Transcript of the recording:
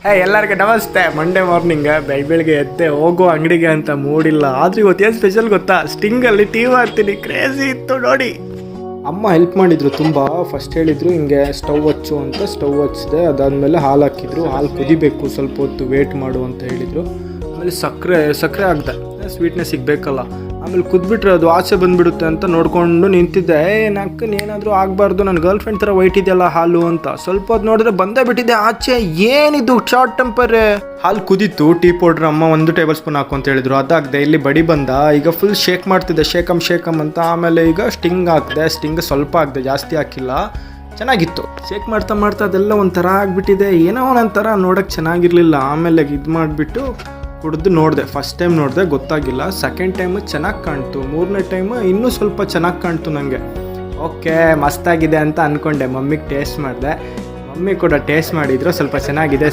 ಎಲ್ಲರಿಗೂ ನಮಸ್ತೆ. Monday morning ಬೆಳಿಗ್ಗೆ ಎದ್ದೆ ಹೋಗೋ ಅಂಗಡಿಗೆ ಅಂತ ಮೂಡಿಲ್ಲ. ಆದ್ರೆ ಇವತ್ತು ಏನು ಸ್ಪೆಷಲ್ ಗೊತ್ತಾ? ಸ್ಟಿಂಗಲ್ಲಿ ಟೀ ಮಾಡ್ತೀನಿ. ಕ್ರೇಜಿ ಇತ್ತು ನೋಡಿ. ಅಮ್ಮ ಹೆಲ್ಪ್ ಮಾಡಿದ್ರು ತುಂಬ. ಫಸ್ಟ್ ಹೇಳಿದ್ರು ಹಿಂಗೆ ಸ್ಟವ್ ಹಚ್ಚು ಅಂತ. ಸ್ಟವ್ ಹಚ್ಚಿದೆ. ಅದಾದಮೇಲೆ ಹಾಲು ಹಾಕಿದ್ರು. ಹಾಲು ಕುದಿಬೇಕು, ಸ್ವಲ್ಪ ಹೊತ್ತು ವೇಟ್ ಮಾಡು ಅಂತ ಹೇಳಿದರು. ಆಮೇಲೆ ಸಕ್ಕರೆ ಹಾಕ್ದೆ, ಸ್ವೀಟ್ನೆಸ್ ಸಿಗಬೇಕಲ್ಲ. ಆಮೇಲೆ ಕುದ್ಬಿಟ್ರೆ ಅದು ಆಚೆ ಬಂದುಬಿಡುತ್ತೆ ಅಂತ ನೋಡಿಕೊಂಡು ನಿಂತಿದ್ದೆ. ನಕ್ಕನ್ ಏನಾದರೂ ಆಗಬಾರ್ದು, ನನ್ನ ಗರ್ಲ್ ಫ್ರೆಂಡ್ ಥರ ವೈಟ್ ಇದೆಯಲ್ಲ ಹಾಲು ಅಂತ. ಸ್ವಲ್ಪ ಹೊತ್ತು ನೋಡಿದ್ರೆ ಬಂದೇ ಬಿಟ್ಟಿದೆ ಆಚೆ. ಏನಿದು ಶಾರ್ಟ್ ಟೆಂಪರ್. ಹಾಲು ಕುದೀತು. ಟೀ ಪೌಡ್ರ್ ಅಮ್ಮ 1 ಟೇಬಲ್ ಸ್ಪೂನ್ ಹಾಕು ಅಂತ ಹೇಳಿದ್ರು. ಅದಾಗದೆ ಇಲ್ಲಿ ಬಡಿ ಬಂದ. ಈಗ ಫುಲ್ ಶೇಕ್ ಮಾಡ್ತಿದ್ದೆ, ಶೇಕಮ್ ಅಂತ. ಆಮೇಲೆ ಈಗ ಸ್ಟಿಂಗ್ ಹಾಕಿದೆ. ಸ್ಟಿಂಗ್ ಸ್ವಲ್ಪ ಹಾಕಿದೆ, ಜಾಸ್ತಿ ಹಾಕಿಲ್ಲ. ಚೆನ್ನಾಗಿತ್ತು. ಶೇಕ್ ಮಾಡ್ತಾ ಅದೆಲ್ಲ ಒಂಥರ ಆಗಿಬಿಟ್ಟಿದೆ. ಏನೋ ಒಂಥರ ನೋಡೋಕ್ಕೆ ಚೆನ್ನಾಗಿರಲಿಲ್ಲ. ಆಮೇಲೆ ಇದು ಮಾಡಿಬಿಟ್ಟು ಕುಡಿದು ನೋಡಿದೆ. ಫಸ್ಟ್ ಟೈಮ್ ನೋಡಿದೆ, ಗೊತ್ತಾಗಿಲ್ಲ. ಸೆಕೆಂಡ್ ಟೈಮು ಚೆನ್ನಾಗಿ ಕಾಣ್ತು. 3ನೇ ಟೈಮು ಇನ್ನೂ ಸ್ವಲ್ಪ ಚೆನ್ನಾಗಿ ಕಾಣ್ತು ನನಗೆ. ಓಕೆ, ಮಸ್ತಾಗಿದೆ ಅಂತ ಅಂದ್ಕೊಂಡೆ. ಮಮ್ಮಿಗೆ ಟೇಸ್ಟ್ ಮಾಡಿದೆ. ಮಮ್ಮಿ ಕೂಡ ಟೇಸ್ಟ್ ಮಾಡಿದ್ರು. ಸ್ವಲ್ಪ ಚೆನ್ನಾಗಿದೆ.